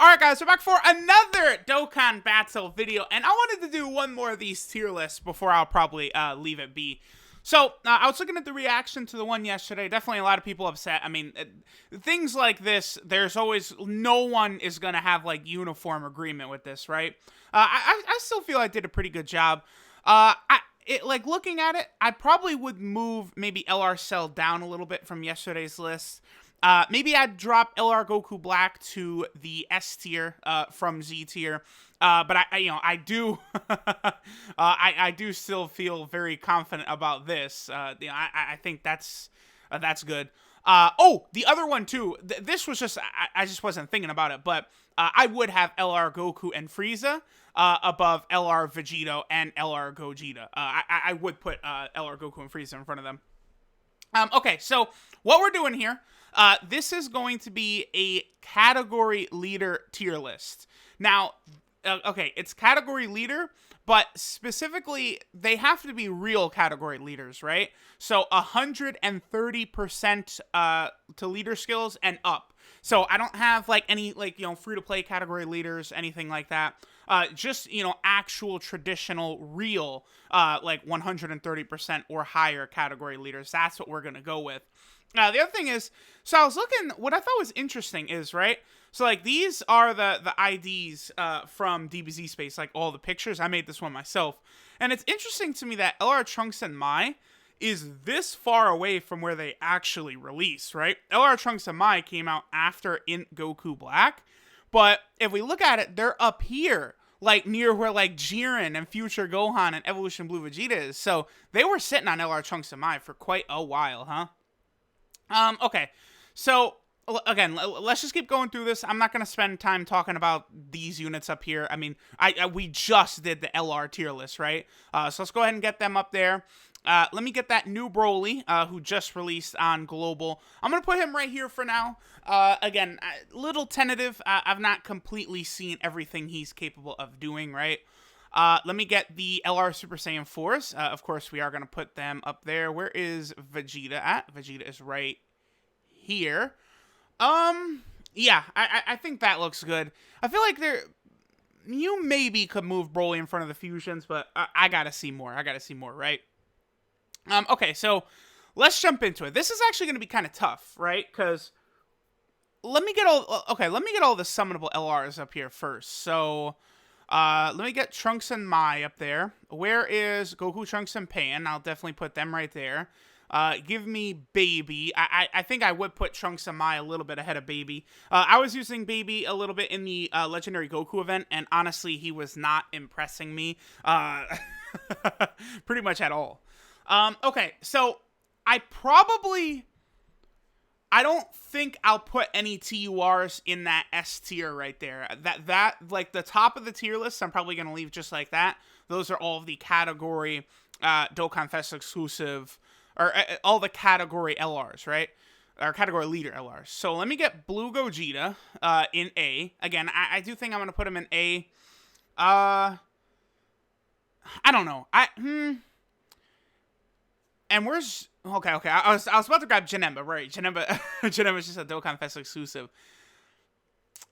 Alright guys, we're back for another Dokkan battle video, and I wanted to do one more of these tier lists before I'll probably leave it be. So, I was looking at the reaction to the one yesterday. Definitely a lot of people upset. I mean, things like this, there's always, no one is going to have, like, uniform agreement with this, right? I still feel I did a pretty good job. Like, looking at it, I probably would move maybe LR Cell down a little bit from yesterday's list. Maybe I'd drop LR Goku Black to the S tier from Z tier. But I do, I do still feel very confident about this. I think that's good. Oh, the other one too. This was just, I just wasn't thinking about it, but I would have LR Goku and Frieza above LR Vegeta and LR Gogeta. I would put LR Goku and Frieza in front of them. Okay, so what we're doing here, this is going to be a category leader tier list. Now, okay, it's category leader, but specifically, they have to be real category leaders, right? So 130% to leader skills and up. So I don't have like any free-to-play category leaders, anything like that. Just, actual traditional real like 130% or higher category leaders. That's what we're going to go with. The other thing is, so I was looking, what I thought was interesting is, right, so, like, these are the IDs from DBZ Space, like, all the pictures. I made this one myself. And it's interesting to me that LR Trunks and Mai is this far away from where they actually released, right? LR Trunks and Mai came out after Goku Black. But if we look at it, they're up here, like, near where, like, Jiren and Future Gohan and Evolution Blue Vegeta is. So, they were sitting on LR Trunks and Mai for quite a while, huh? Okay, so, again, let's just keep going through this. I'm not going to spend time talking about these units up here. I mean, we just did the LR tier list, right? So let's go ahead and get them up there. Let me get that new Broly, who just released on Global. I'm going to put him right here for now. Again, little tentative. I've not completely seen everything he's capable of doing, right? Let me get the LR Super Saiyan 4s. Of course, we are going to put them up there. Where is Vegeta at? Vegeta is right here. Yeah, I think that looks good. I feel like you maybe could move Broly in front of the fusions, but I gotta see more. Right? Okay, so let's jump into it. This is actually going to be kind of tough, right? Because let me get all the summonable LRs up here first. So, let me get Trunks and Mai up there. Where is Goku, Trunks, and Pan? I'll definitely put them right there. Give me Baby. I think I would put Trunks and Mai a little bit ahead of Baby. I was using Baby a little bit in the Legendary Goku event, and honestly, he was not impressing me pretty much at all. Okay, so I don't think I'll put any TURs in that S tier right there. That like the top of the tier list, I'm probably going to leave just like that. Those are all of the category Dokkan Fest exclusive, or all the category LRs, right? Or category leader LRs. So let me get Blue Gogeta in A. Again, I do think I'm going to put him in A. I don't know. And where's... Okay. I was about to grab Janemba, right? Janemba is just a Dokkan Fest exclusive.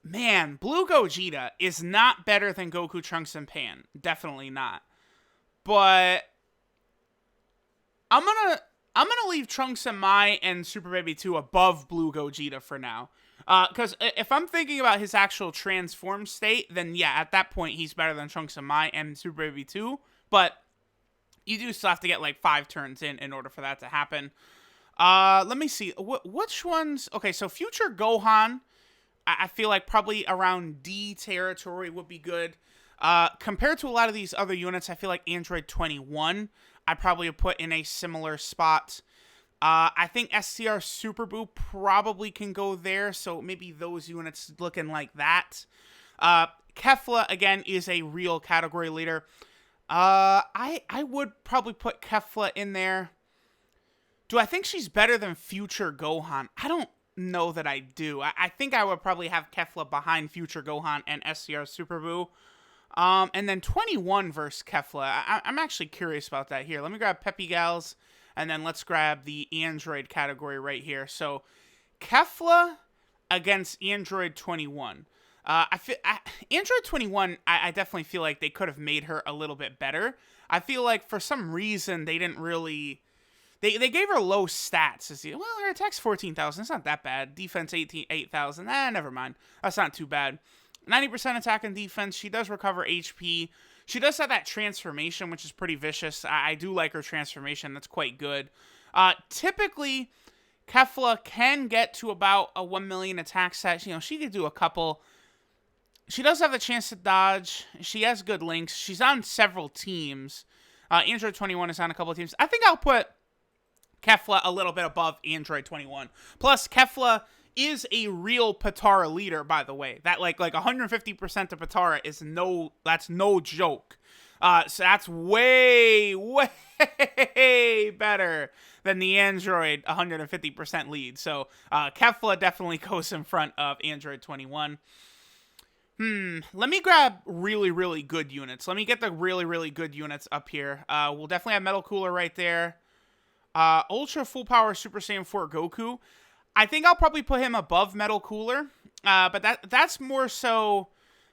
Man, Blue Gogeta is not better than Goku, Trunks, and Pan. Definitely not. But I'm gonna leave Trunks and Mai and Super Baby 2 above Blue Gogeta for now. Because if I'm thinking about his actual transform state, then yeah, at that point he's better than Trunks and Mai and Super Baby 2. But you do still have to get like 5 turns in order for that to happen. Let me see. Which ones? Okay, so Future Gohan, I feel like probably around D territory would be good. Compared to a lot of these other units, I feel like Android 21, I probably would put in a similar spot. I think STR Super Boo probably can go there, so maybe those units looking like that. Kefla, again, is a real category leader. I would probably put Kefla in there. Do I think she's better than Future Gohan? I don't know that I do. I think I would probably have Kefla behind Future Gohan and SCR Super Boo. And then 21 versus Kefla. I'm actually curious about that here. Let me grab Peppy Gals, and then let's grab the Android category right here. So, Kefla against Android 21. Android 21, I definitely feel like they could have made her a little bit better. I feel like for some reason they didn't really. They gave her low stats. Well, her attack's 14,000. It's not that bad. Defense 8,000. Never mind. That's not too bad. 90% attack and defense. She does recover HP. She does have that transformation, which is pretty vicious. I do like her transformation. That's quite good. Typically, Kefla can get to about a 1 million attack set. You know, she could do a couple. She does have the chance to dodge. She has good links. She's on several teams. Android 21 is on a couple of teams. I think I'll put Kefla a little bit above Android 21. Plus, Kefla is a real Potara leader, by the way. That like 150% of Potara is that's no joke. So that's way better than the Android 150% lead. So Kefla definitely goes in front of Android 21. Let me grab really good units. Let me get the really good units up here. We'll definitely have Metal Cooler right there. Ultra Full Power Super Saiyan 4 Goku. I think I'll probably put him above Metal Cooler. But that's more so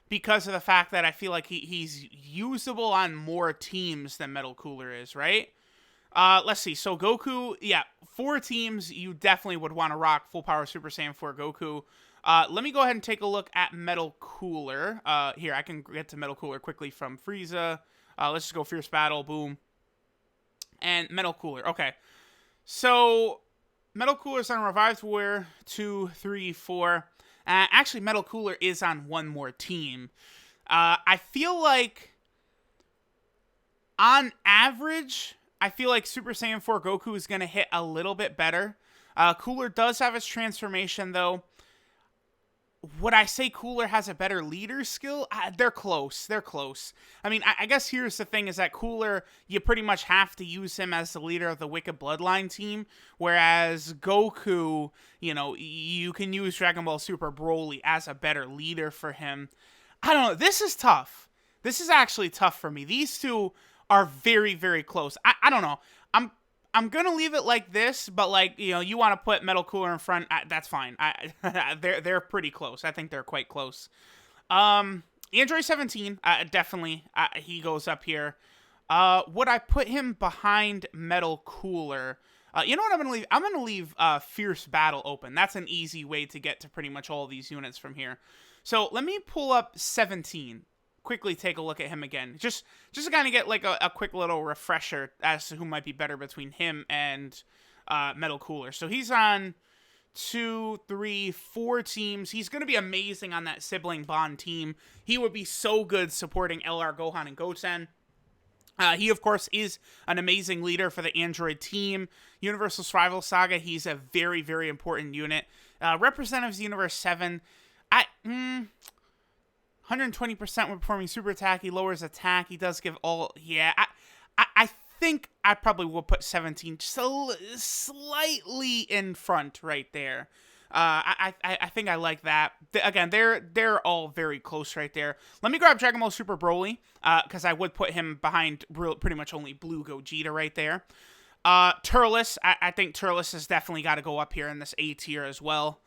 because of the fact that I feel like he's usable on more teams than Metal Cooler is, right? Let's see. So Goku, yeah, 4 teams you definitely would want to rock Full Power Super Saiyan 4 Goku. Let me go ahead and take a look at Metal Cooler. Here, I can get to Metal Cooler quickly from Frieza. Let's just go Fierce Battle, boom. And Metal Cooler, okay. So, Metal Cooler's on Revived Warrior, 2, 3, 4. Actually, Metal Cooler is on one more team. I feel like, on average, I feel like Super Saiyan 4 Goku is going to hit a little bit better. Cooler does have his transformation, though. Would I say Cooler has a better leader skill? They're close. They're close. I mean, I guess here's the thing is that Cooler, you pretty much have to use him as the leader of the Wicked Bloodline team, whereas Goku, you know, you can use Dragon Ball Super Broly as a better leader for him. I don't know. This is tough. This is actually tough for me. These two are very close. I don't know. I'm gonna leave it like this, but like, you know, you want to put Metal Cooler in front, that's fine. They're pretty close. I think they're quite close. Android 17, definitely, he goes up here. Would I put him behind Metal Cooler? You know what I'm gonna leave? I'm gonna leave Fierce Battle open. That's an easy way to get to pretty much all of these units from here. So let me pull up 17. Quickly take a look at him again. Just to kind of get like a quick little refresher as to who might be better between him and Metal Cooler. So he's on 2, 3, 4 teams. He's going to be amazing on that sibling bond team. He would be so good supporting LR Gohan and Goten. He, of course, is an amazing leader for the Android team. Universal Survival Saga, he's a very important unit. Representatives Universe 7, 120% when performing super attack. He lowers attack. He does give all. Yeah, I think I probably will put 17 just slightly in front right there. I think I like that. Again, they're all very close right there. Let me grab Dragon Ball Super Broly, because I would put him behind pretty much only Blue Gogeta right there. Turles, I think Turles has definitely got to go up here in this A tier as well.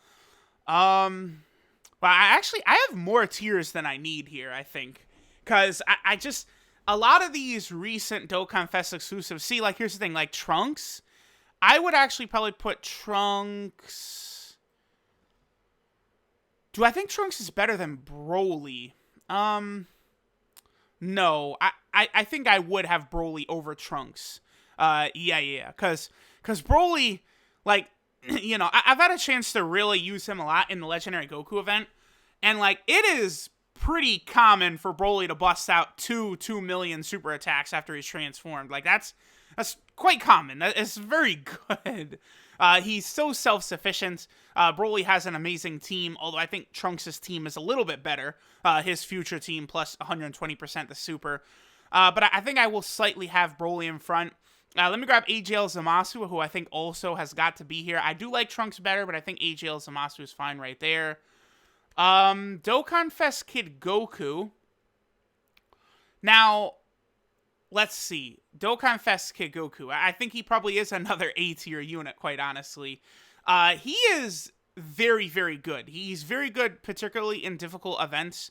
But I have more tiers than I need here, I think. Because I just, a lot of these recent Dokkan Fest exclusives, see, like, here's the thing, like, Trunks, I would actually probably put Trunks. Do I think Trunks is better than Broly? No, I think I would have Broly over Trunks. Yeah, because Broly, like, you know, I've had a chance to really use him a lot in the Legendary Goku event, and, like, it is pretty common for Broly to bust out 2 million super attacks after he's transformed. Like, that's quite common. It's very good. He's so self-sufficient. Broly has an amazing team, although I think Trunks' team is a little bit better. His future team plus 120% the super. But I think I will slightly have Broly in front. Let me grab AJL Zamasu, who I think also has got to be here. I do like Trunks better, but I think AJL Zamasu is fine right there. Dokkan Fest Kid Goku. Now, let's see. Dokkan Fest Kid Goku. I think he probably is another A tier unit, quite honestly. He is very, very good. He's very good, particularly in difficult events.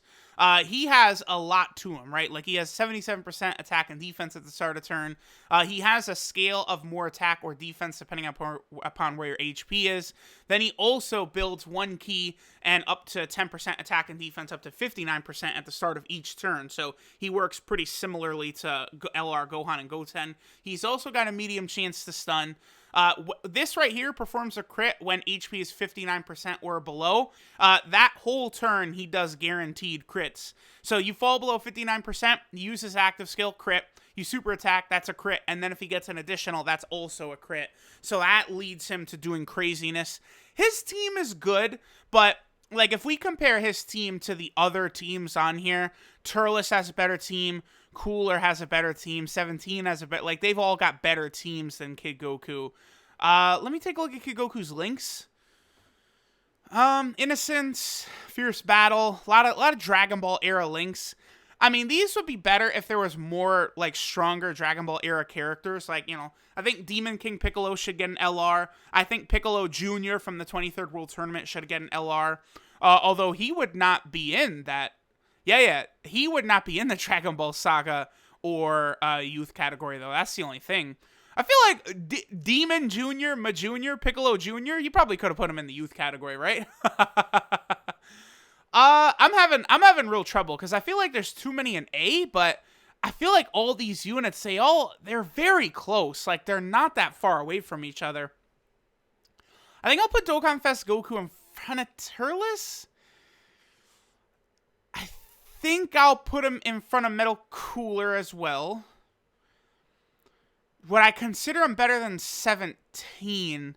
He has a lot to him, right? Like, he has 77% attack and defense at the start of turn. He has a scale of more attack or defense depending upon where your HP is. Then he also builds one key and up to 10% attack and defense, up to 59% at the start of each turn. So he works pretty similarly to LR, Gohan, and Goten. He's also got a medium chance to stun. This right here performs a crit when HP is 59% or below. That whole turn, he does guaranteed crits. So you fall below 59%, use his active skill, crit. You super attack, that's a crit. And then if he gets an additional, that's also a crit. So that leads him to doing craziness. His team is good, but like, if we compare his team to the other teams on here, Turles has a better team, Cooler has a better team, 17 has a better, like, they've all got better teams than Kid Goku. Let me take a look at Kid Goku's links. Innocence, Fierce Battle, a lot of Dragon Ball era links. I mean, these would be better if there was more, like, stronger Dragon Ball era characters. Like, you know, I think Demon King Piccolo should get an LR. I think Piccolo Jr. from the 23rd World Tournament should get an LR. Although he would not be in that. Yeah, he would not be in the Dragon Ball Saga or youth category, though. That's the only thing. I feel like Demon Jr., Ma Jr., Piccolo Jr., you probably could have put him in the youth category, right? I'm having real trouble because I feel like there's too many in A, but I feel like all these units, they're very close. Like, they're not that far away from each other. I think I'll put Dokkan Fest Goku in front of Turles. I think I'll put him in front of Metal Cooler as well. Would I consider him better than 17?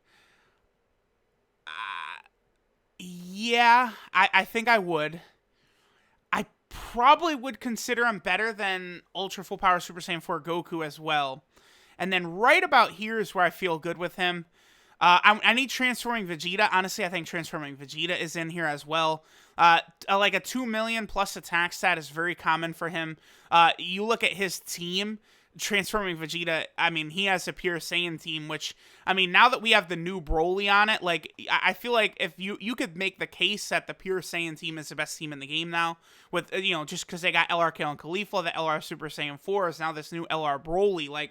Yeah, I think I would. I probably would consider him better than Ultra Full Power Super Saiyan 4 Goku as well. And then right about here is where I feel good with him. I need Transforming Vegeta. Honestly, I think Transforming Vegeta is in here as well. Like a 2 million plus attack stat is very common for him. You look at his team, Transforming Vegeta, I mean, he has a Pure Saiyan team, which, I mean, now that we have the new Broly on it, like, I feel like if you could make the case that the Pure Saiyan team is the best team in the game now, with, you know, just because they got LRK and Khalifa, the LR Super Saiyan 4 is now this new LR Broly, like,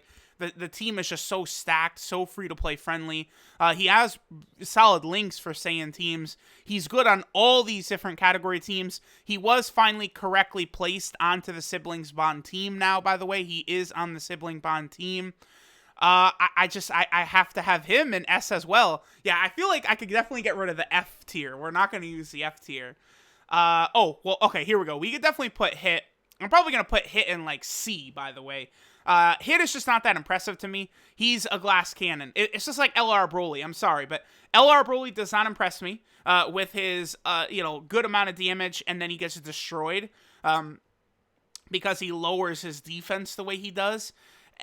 the team is just so stacked, so free-to-play friendly. He has solid links for Saiyan teams. He's good on all these different category teams. He was finally correctly placed onto the Siblings Bond team now, by the way. He is on the Sibling Bond team. I have to have him in S as well. Yeah, I feel like I could definitely get rid of the F tier. We're not going to use the F tier. Okay, here we go. We could definitely put Hit. I'm probably going to put Hit in, like, C, by the way. Hit is just not that impressive to me. He's a glass cannon. It's just like LR Broly. I'm sorry, but LR Broly does not impress me with his, good amount of damage, and then he gets destroyed because he lowers his defense the way he does.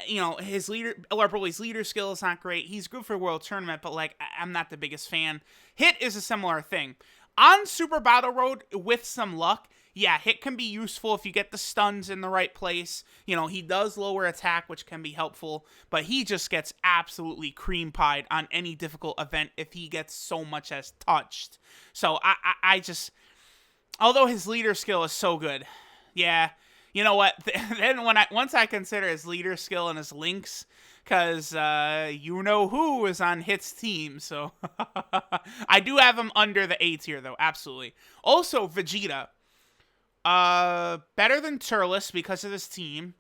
You know, LR Broly's leader skill is not great. He's good for World Tournament, but, like, I'm not the biggest fan. Hit is a similar thing. On Super Battle Road, with some luck, yeah, Hit can be useful if you get the stuns in the right place. You know, he does lower attack, which can be helpful, but he just gets absolutely cream pied on any difficult event if he gets so much as touched. So I just, although his leader skill is so good, yeah, you know what? Then once I consider his leader skill and his links, because you know who is on Hit's team, so I do have him under the A tier though, absolutely. Also, Vegeta. Better than Turles because of his team.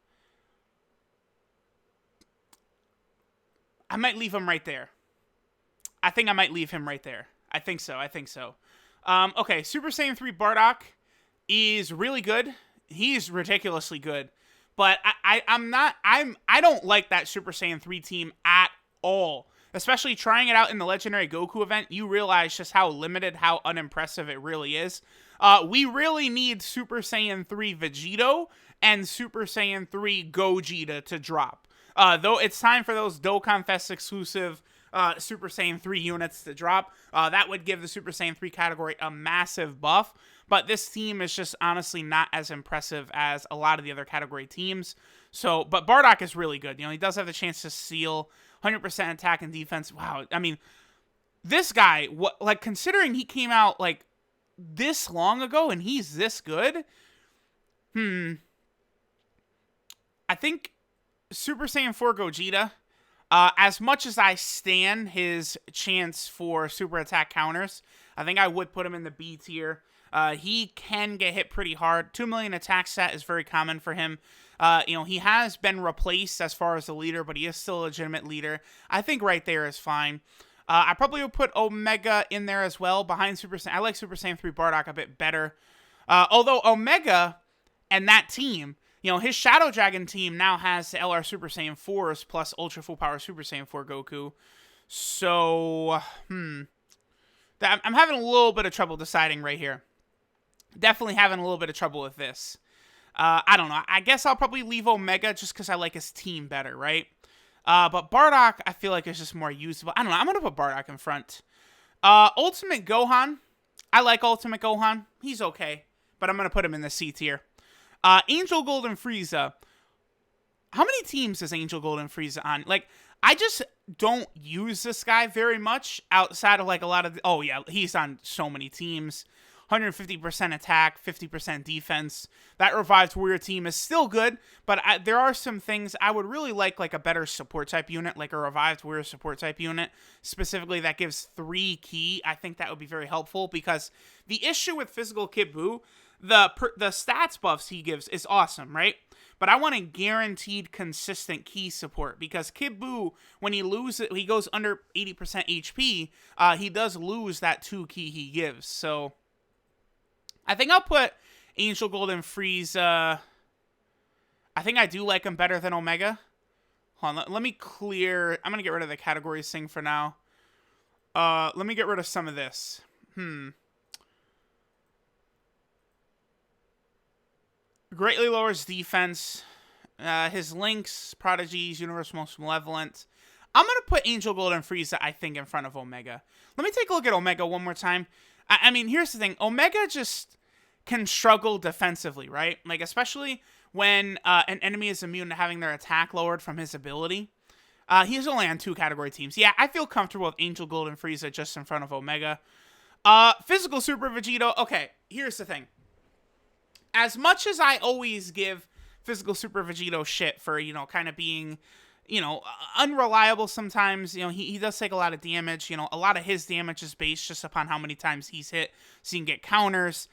I might leave him right there. I think I might leave him right there. I think so. Okay, Super Saiyan 3 Bardock is really good. He's ridiculously good. But I don't like that Super Saiyan 3 team at all. Especially trying it out in the Legendary Goku event, you realize just how limited, how unimpressive it really is. We really need Super Saiyan 3 Vegito and Super Saiyan 3 Gogeta to drop. Though it's time for those Dokkan Fest exclusive Super Saiyan 3 units to drop. That would give the Super Saiyan 3 category a massive buff. But this team is just honestly not as impressive as a lot of the other category teams. So, but Bardock is really good. You know, he does have the chance to seal 100% attack and defense. Wow. I mean, This guy, what, like, considering he came out, like, this long ago and he's this good, I think Super Saiyan 4 Gogeta, as much as I stan his chance for super attack counters, I think I would put him in the B tier. He can get hit pretty hard. 2 million attack stat is very common for him. He has been replaced as far as the leader, but he is still a legitimate leader. I think right there is fine. I probably would put Omega in there as well behind Super Saiyan. I like Super Saiyan 3 Bardock a bit better. Although Omega and that team, his Shadow Dragon team now has the LR Super Saiyan 4s plus Ultra Full Power Super Saiyan 4 Goku. So, I'm having a little bit of trouble deciding right here. Definitely having a little bit of trouble with this. I don't know. I guess I'll probably leave Omega just because I like his team better, right? But Bardock, I feel like is just more usable. I don't know. I'm going to put Bardock in front. Ultimate Gohan. I like Ultimate Gohan. He's okay. But I'm going to put him in the C tier. Angel Gold and Frieza. How many teams is Angel Gold and Frieza on? Like, I just don't use this guy very much outside of, like, a lot of... Oh, yeah, he's on so many teams. 150% attack, 50% defense. That Revived Warrior team is still good, but there are some things I would really like a better support type unit, like a Revived Warrior support type unit, specifically that gives 3 ki. I think that would be very helpful, because the issue with Physical Kid Buu, the stats buffs he gives is awesome, right? But I want a guaranteed consistent ki support, because Kid Buu, when he goes under 80% HP, he does lose that 2 ki he gives, so... I think I'll put Angel Gold and Frieza. I think I do like him better than Omega. Hold on, let me clear... I'm going to get rid of the categories thing for now. Let me get rid of some of this. Greatly lowers defense. His links, prodigies, universe most malevolent. I'm going to put Angel Gold and Frieza, I think, in front of Omega. Let me take a look at Omega one more time. I mean, here's the thing. Omega just can struggle defensively, right? Like, especially when an enemy is immune to having their attack lowered from his ability. He's only on 2 category teams. Yeah, I feel comfortable with Angel Gold and Frieza just in front of Omega. Physical Super Vegeta. Okay, here's the thing. As much as I always give Physical Super Vegeta shit for, kind of being... unreliable sometimes. He does take a lot of damage. A lot of his damage is based just upon how many times he's hit, so you can get counters.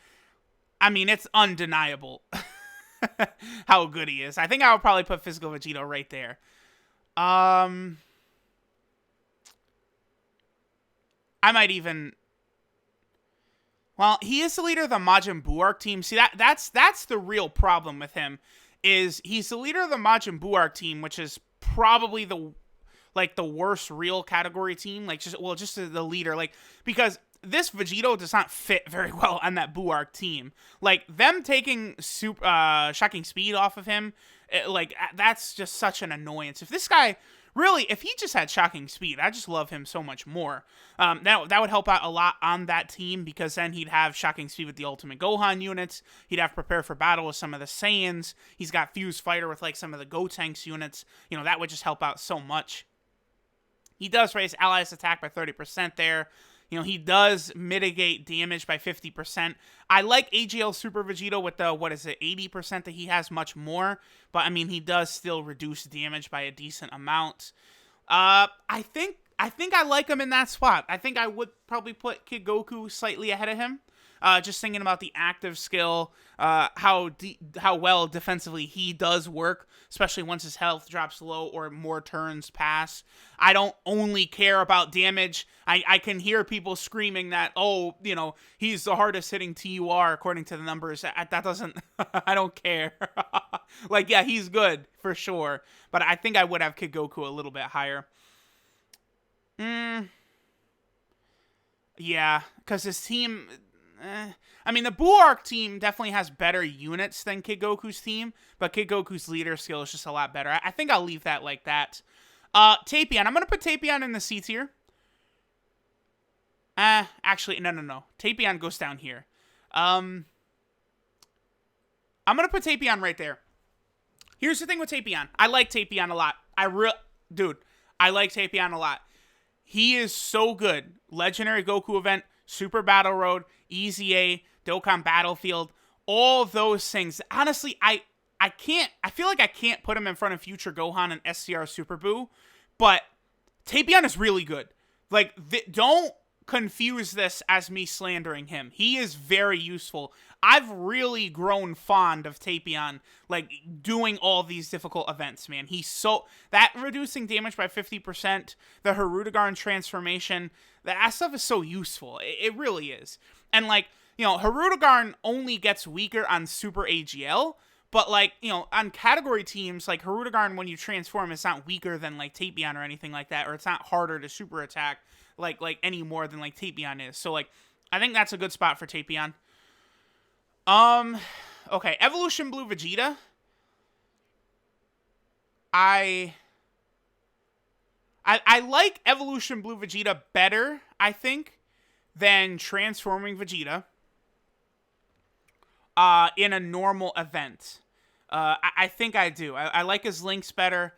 I mean, it's undeniable how good he is. I think I would probably put Physical Vegeta right there. I might even... Well, he is the leader of the Majin Buu arc team. See, that's the real problem with him, is he's the leader of the Majin Buu arc team, which is probably the worst real category team, just the leader, because this Vegito does not fit very well on that Buu arc team. Them taking shocking speed off of him, that's just such an annoyance. If this guy really, if he just had shocking speed, I just love him so much more. That would help out a lot on that team, because then he'd have shocking speed with the Ultimate Gohan units. He'd have Prepare for Battle with some of the Saiyans. He's got Fuse Fighter with some of the Gotenks units. That would just help out so much. He does raise allies' attack by 30% there. He does mitigate damage by 50%. I like AGL Super Vegito with the, 80% that he has much more. But, I mean, he does still reduce damage by a decent amount. I think I like him in that spot. I think I would probably put Kid Goku slightly ahead of him. Just thinking about the active skill, how well defensively he does work, especially once his health drops low or more turns pass. I don't only care about damage. I can hear people screaming that, he's the hardest hitting TUR according to the numbers. That doesn't, I don't care. Yeah, he's good for sure, but I think I would have Kid Goku a little bit higher. Yeah, because his team... I mean, the Buu arc team definitely has better units than Kid Goku's team, but Kid Goku's leader skill is just a lot better. I think I'll leave that like that. Tapion. I'm going to put Tapion in the C tier. Actually, no. Tapion goes down here. I'm going to put Tapion right there. Here's the thing with Tapion. I like Tapion a lot. I like Tapion a lot. He is so good. Legendary Goku event, Super Battle Road, Easy A, Dokkan Battlefield, all those things. Honestly, I can't, I feel like I can't put him in front of Future Gohan and SCR Super Buu, but Tapion is really good. Like, don't confuse this as me slandering him. He is very useful. I've really grown fond of Tapion, like, doing all these difficult events, man. He's so... That reducing damage by 50%, the Hirudegarn transformation, that stuff is so useful. It really is. And, like, you know, Hirudegarn only gets weaker on Super AGL, but, like, you know, on category teams, like, Hirudegarn, when you transform, it's not weaker than, like, Tapion or anything like that, or it's not harder to super attack, like any more than, like, Tapion is. So, like, I think that's a good spot for Tapion. Okay, Evolution Blue Vegeta. I like Evolution Blue Vegeta better, I think, than Transforming Vegeta. In a normal event. I think I do. I like his links better.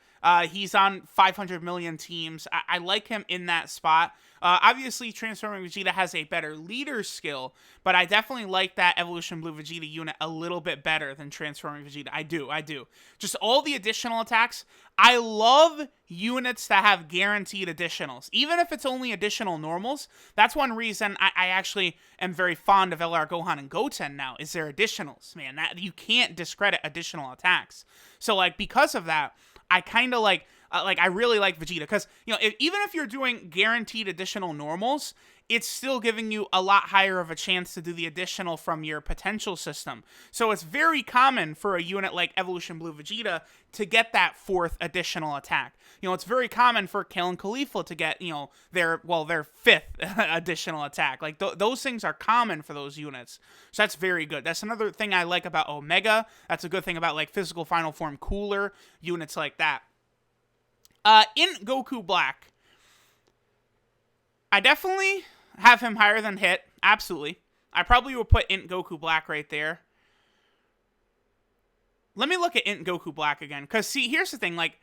He's on 500 million teams. I like him in that spot. Obviously, Transforming Vegeta has a better leader skill, but I definitely like that Evolution Blue Vegeta unit a little bit better than Transforming Vegeta. I do. Just all the additional attacks. I love units that have guaranteed additionals. Even if it's only additional normals, that's one reason I actually am very fond of LR Gohan and Goten now, is their additionals, man. That you can't discredit additional attacks. So, like, because of that, I kind of like I really like Vegeta, because, you know, even if you're doing guaranteed additional normals, it's still giving you a lot higher of a chance to do the additional from your potential system. So it's very common for a unit like Evolution Blue Vegeta to get that fourth additional attack. You know, it's very common for Kale and Caulifla to get, you know, their fifth additional attack. Like, those things are common for those units. So that's very good. That's another thing I like about Omega. That's a good thing about, like, Physical Final Form Cooler, units like that. In Goku Black, I definitely have him higher than Hit. Absolutely. I probably would put Int Goku Black right there. Let me look at Int Goku Black again. Because, see, here's the thing. Like,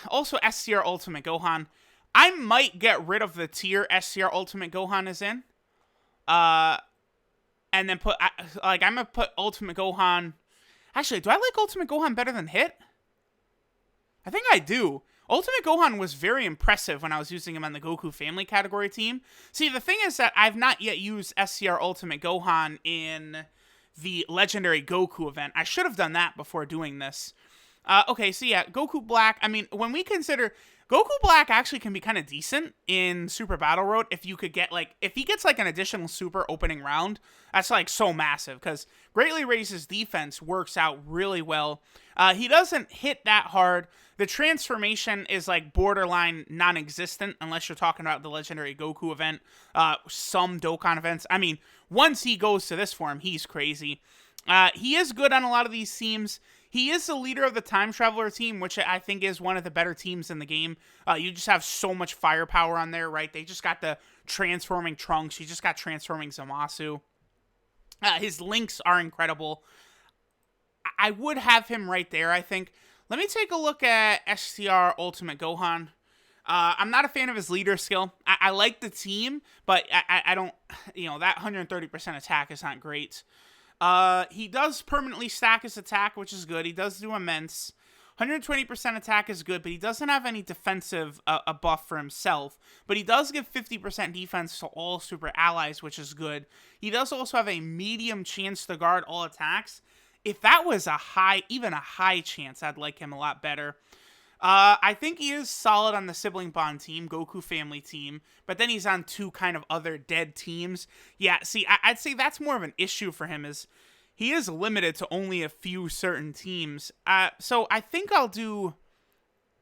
also SCR Ultimate Gohan. I might get rid of the tier SCR Ultimate Gohan is in. And then put, I'm going to put Ultimate Gohan. Actually, do I like Ultimate Gohan better than Hit? I think I do. Ultimate Gohan was very impressive when I was using him on the Goku Family category team. See, the thing is that I've not yet used SCR Ultimate Gohan in the Legendary Goku event. I should have done that before doing this. Okay, so yeah, Goku Black. I mean, when we consider... Goku Black actually can be kind of decent in Super Battle Road if you could get, like, if he gets, like, an additional super opening round, that's, like, so massive, because Greatly Raises defense works out really well. He doesn't hit that hard. The transformation is, like, borderline non-existent, unless you're talking about the Legendary Goku event, some Dokkan events. I mean, once he goes to this form, he's crazy. He is good on a lot of these teams. He is the leader of the Time Traveler team, which I think is one of the better teams in the game. You just have so much firepower on there, right? They just got the transforming Trunks. You just got transforming Zamasu. His links are incredible. I would have him right there, I think. Let me take a look at STR Ultimate Gohan. I'm not a fan of his leader skill. I like the team, but I don't, you know, that 130% attack is not great. He does permanently stack his attack, which is good. He does do immense. 120% attack is good, but he doesn't have any defensive a buff for himself. But he does give 50% defense to all super allies, which is good. He does also have a medium chance to guard all attacks. If that was a high, even a high chance, I'd like him a lot better. I think he is solid on the Sibling Bond team, Goku Family team, but then he's on two kind of other dead teams. Yeah, see, I'd say that's more of an issue for him, is he is limited to only a few certain teams. So I think I'll do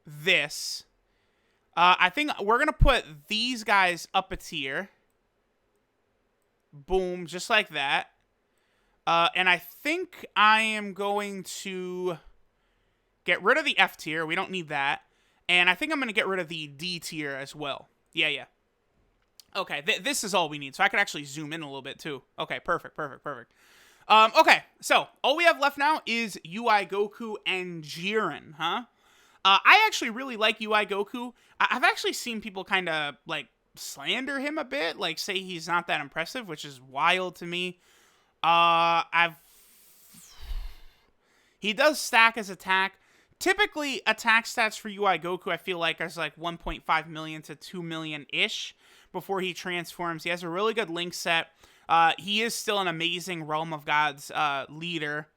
this. I think we're going to put these guys up a tier. Boom, just like that. And I think I am going to... get rid of the F tier. We don't need that. And I think I'm going to get rid of the D tier as well. Yeah. Okay, this is all we need. So I could actually zoom in a little bit too. Okay, perfect. Okay, so all we have left now is UI Goku and Jiren, huh? I actually really like UI Goku. I've actually seen people kind of like slander him a bit, like say he's not that impressive, which is wild to me. I've He does stack his attack. Typically, attack stats for UI Goku, I feel like, is like 1.5 million to 2 million ish before he transforms. He has a really good link set. He is still an amazing Realm of Gods leader.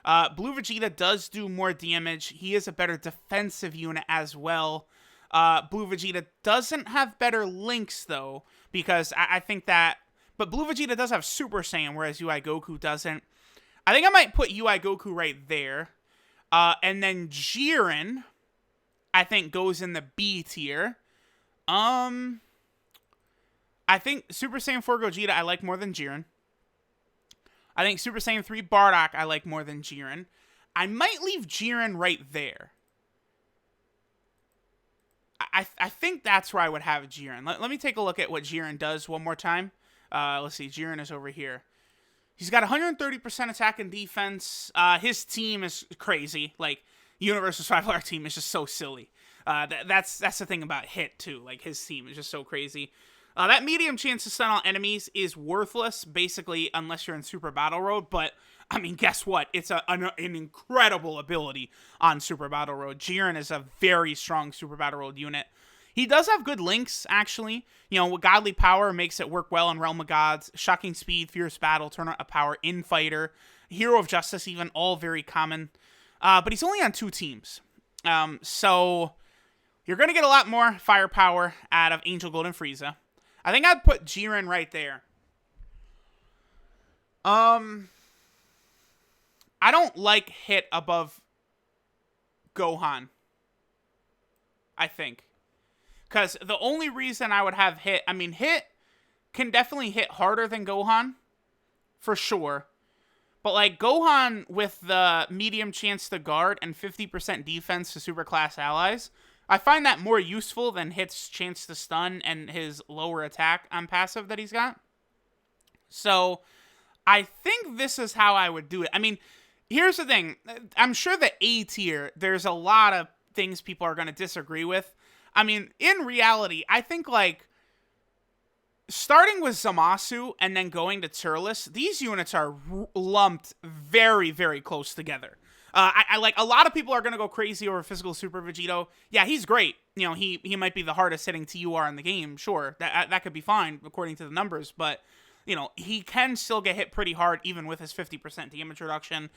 Blue Vegeta does do more damage. He is a better defensive unit as well. Blue Vegeta doesn't have better links, though, because I think that... But Blue Vegeta does have Super Saiyan, whereas UI Goku doesn't. I think I might put UI Goku right there. And then Jiren, I think, goes in the B tier. I think Super Saiyan 4 Gogeta I like more than Jiren. I think Super Saiyan 3 Bardock I like more than Jiren. I might leave Jiren right there. I think that's where I would have Jiren. Let me take a look at what Jiren does one more time. Let's see. Jiren is over here. He's got 130% attack and defense. His team is crazy. Like, Universal Survival Arc team is just so silly. That's the thing about Hit, too. Like, his team is just so crazy. That medium chance to stun all enemies is worthless, basically, unless you're in Super Battle Road. But, I mean, guess what? It's an incredible ability on Super Battle Road. Jiren is a very strong Super Battle Road unit. He does have good links, actually. You know, Godly Power makes it work well in Realm of Gods. Shocking Speed, Fierce Battle, Tournament of Power, Infighter, Hero of Justice even, all very common. But he's only on 2 teams. So you're going to get a lot more firepower out of Angel Gold and Frieza. I think I'd put Jiren right there. I don't like Hit above Gohan, I think. Because the only reason I would have Hit... I mean, Hit can definitely hit harder than Gohan. For sure. But, like, Gohan with the medium chance to guard and 50% defense to superclass allies, I find that more useful than Hit's chance to stun and his lower attack on passive that he's got. So, I think this is how I would do it. I mean, here's the thing. I'm sure the A tier, there's a lot of things people are going to disagree with. I mean, in reality, I think, like, starting with Zamasu and then going to Turles, these units are lumped very, very close together. I like, a lot of people are going to go crazy over Physical Super Vegito. Yeah, he's great. You know, he might be the hardest hitting TUR in the game. Sure, that could be fine according to the numbers, but, you know, he can still get hit pretty hard even with his 50% damage reduction.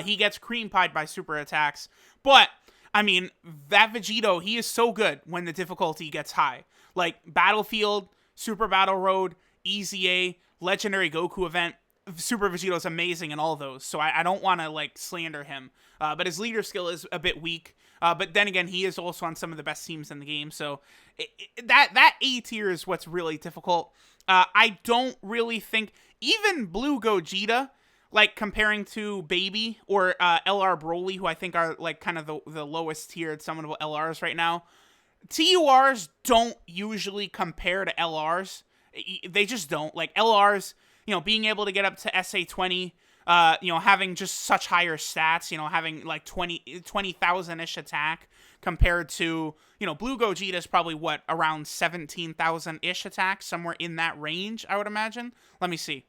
He gets cream pied by super attacks, but... I mean, that Vegito, he is so good when the difficulty gets high. Like, Battlefield, Super Battle Road, Easy A, Legendary Goku event, Super Vegito is amazing in all those. So I don't want to, like, slander him. But his leader skill is a bit weak. But then again, he is also on some of the best teams in the game. So that A tier is what's really difficult. I don't really think, even Blue Gogeta... like, comparing to Baby or LR Broly, who I think are, like, kind of the lowest tiered summonable LRs right now. TURs don't usually compare to LRs. They just don't. Like, LRs, you know, being able to get up to SA20, you know, having just such higher stats, you know, having, like, 20,000-ish attack compared to, you know, Blue Gogeta is probably, what, around 17,000-ish attack? Somewhere in that range, I would imagine. Let me see.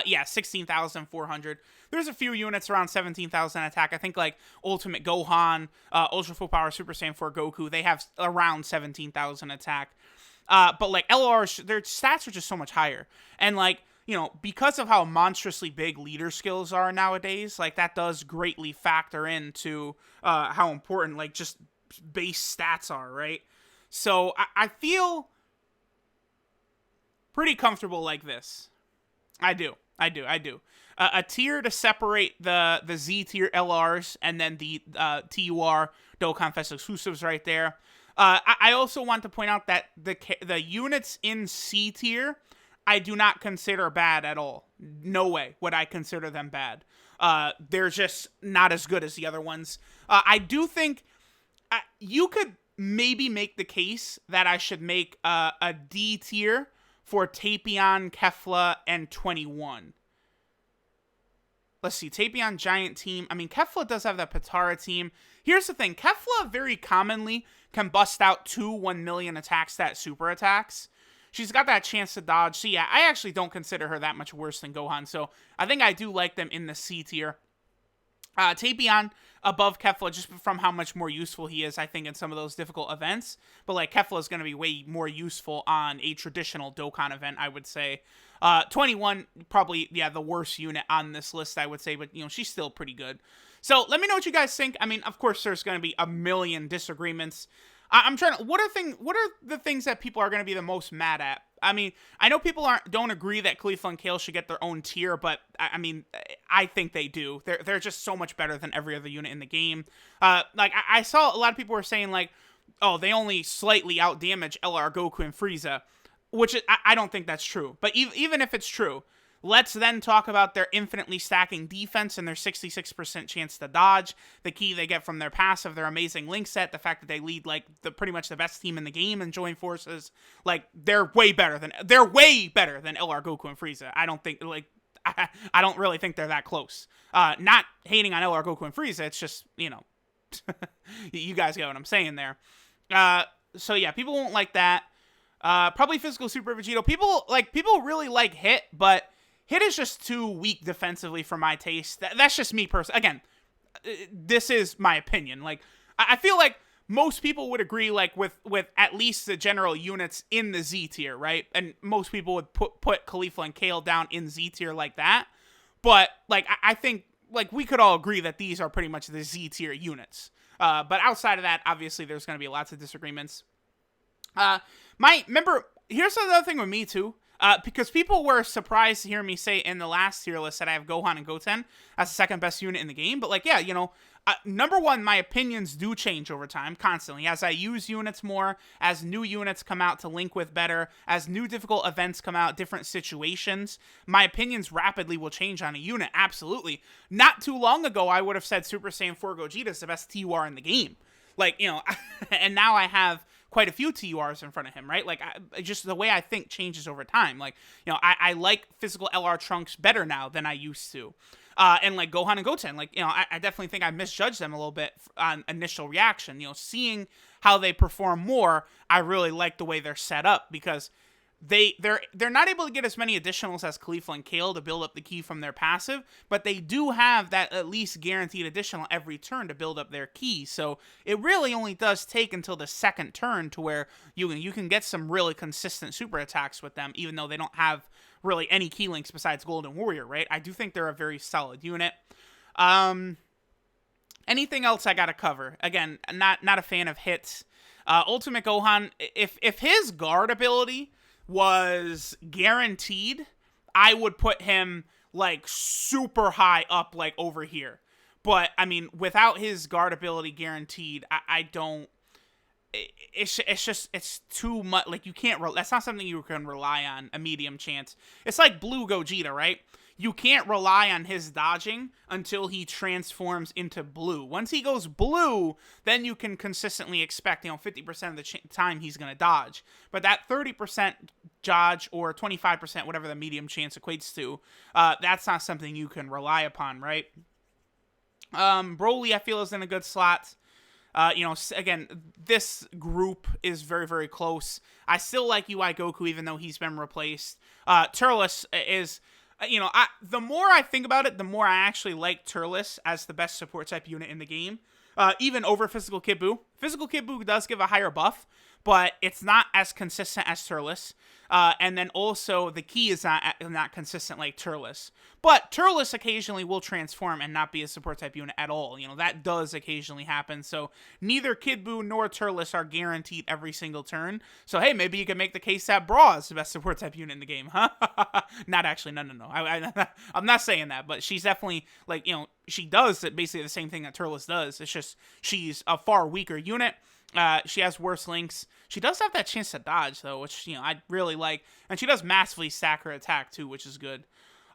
Yeah, 16,400. There's a few units around 17,000 attack. I think, like, Ultimate Gohan, Ultra Full Power Super Saiyan 4 Goku, they have around 17,000 attack. But, like, LRs, their stats are just so much higher. And, like, you know, because of how monstrously big leader skills are nowadays, like, that does greatly factor into how important, like, just base stats are, right? So, I feel pretty comfortable like this. I do. A tier to separate the Z tier LRs and then the TUR Dokkan Fest exclusives right there. I also want to point out that the units in C tier I do not consider bad at all. No way would I consider them bad. They're just not as good as the other ones. I do think you could maybe make the case that I should make a D tier for Tapion, Kefla, and 21. Let's see, Tapion Giant Team. I mean, Kefla does have that Patara team. Here's the thing. Kefla very commonly can bust out 2 1 million attack stat super attacks. She's got that chance to dodge. So yeah, I actually don't consider her that much worse than Gohan. So I think I do like them in the C tier. Tapion above Kefla just from how much more useful he is, I think, in some of those difficult events. But like Kefla is going to be way more useful on a traditional Dokkan event, I would say. 21, probably, yeah, the worst unit on this list, I would say. But, you know, she's still pretty good. So let me know what you guys think. I mean, of course, there's going to be a million disagreements. I'm trying to, what are the things that people are going to be the most mad at? I mean, I know people don't agree that Khalifa and Kale should get their own tier, but I mean, I think they do. They're just so much better than every other unit in the game. Like I saw a lot of people were saying like, oh, they only slightly outdamage LR Goku and Frieza, which I don't think that's true. But even if it's true, let's then talk about their infinitely stacking defense and their 66% chance to dodge, the key they get from their passive, their amazing link set, the fact that they lead like pretty much the best team in the game and join forces. Like they're way better than LR Goku and Frieza. I don't think I don't really think they're that close. Not hating on LR Goku and Frieza, it's just, you know, you guys get what I'm saying there. So yeah, people won't like that. Probably physical Super Vegeta. People really like Hit, but Hit is just too weak defensively for my taste. That's just me personally. Again, this is my opinion. Like, I feel like most people would agree, like, with at least the general units in the Z tier, right? And most people would put Khalifa and Kale down in Z tier like that. But, like, I think, like, we could all agree that these are pretty much the Z tier units. But outside of that, obviously, there's going to be lots of disagreements. Remember, here's another thing with me, too. Because people were surprised to hear me say in the last tier list that I have Gohan and Goten as the second best unit in the game. But, like, yeah, you know, number one, my opinions do change over time, constantly. As I use units more, as new units come out to link with better, as new difficult events come out, different situations, my opinions rapidly will change on a unit, absolutely. Not too long ago, I would have said Super Saiyan 4 Gogeta is the best TUR in the game. Like, you know, and now I have quite a few TURs in front of him, right? Like, just the way I think changes over time. Like, you know, I like physical LR Trunks better now than I used to. And, like, Gohan and Goten, like, you know, I definitely think I misjudged them a little bit on initial reaction. You know, seeing how they perform more, I really like the way they're set up because they're not able to get as many additionals as Khalifa and Kale to build up the ki from their passive, but they do have that at least guaranteed additional every turn to build up their ki. So it really only does take until the second turn to where you can get some really consistent super attacks with them, even though they don't have really any key links besides Golden Warrior, right? I do think they're a very solid unit. Anything else I gotta cover? Again, not a fan of hits. Ultimate Gohan, if his guard ability was guaranteed, I would put him like super high up, like over here. But I mean, without his guard ability guaranteed, I don't. It's too much. Like you can't. That's not something you can rely on. A medium chance. It's like Blue Gogeta, right? You can't rely on his dodging until he transforms into blue. Once he goes blue, then you can consistently expect, 50% of the time he's going to dodge. But that 30% dodge or 25%, whatever the medium chance equates to, that's not something you can rely upon, right? Broly, I feel, is in a good slot. Again, this group is very, very close. I still like UI Goku, even though he's been replaced. Turles is... the more I think about it, the more I actually like Turles as the best support type unit in the game, even over Physical Kid Buu. Physical Kid Buu does give a higher buff, but it's not as consistent as Turles. And then also the key is not consistent like Turles. But Turles occasionally will transform and not be a support type unit at all. That does occasionally happen. So neither Kid Buu nor Turles are guaranteed every single turn. So hey, maybe you can make the case that Bra is the best support type unit in the game, huh? Not actually, no. I'm not saying that, but she's definitely she does basically the same thing that Turles does. It's just she's a far weaker unit. She has worse links. She does have that chance to dodge, though, which, I really like. And she does massively stack her attack, too, which is good.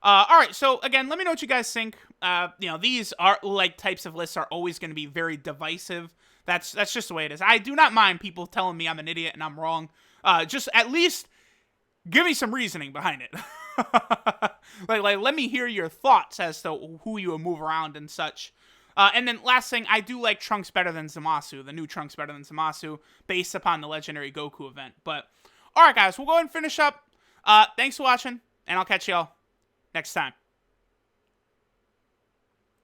Alright, so, again, let me know what you guys think. These are, types of lists are always going to be very divisive. That's just the way it is. I do not mind people telling me I'm an idiot and I'm wrong. Just at least give me some reasoning behind it. Like, let me hear your thoughts as to who you would move around and such. And then last thing, I do like Trunks better than Zamasu. The new Trunks better than Zamasu, based upon the Legendary Goku event. But, alright guys, we'll go ahead and finish up. Thanks for watching, and I'll catch y'all next time.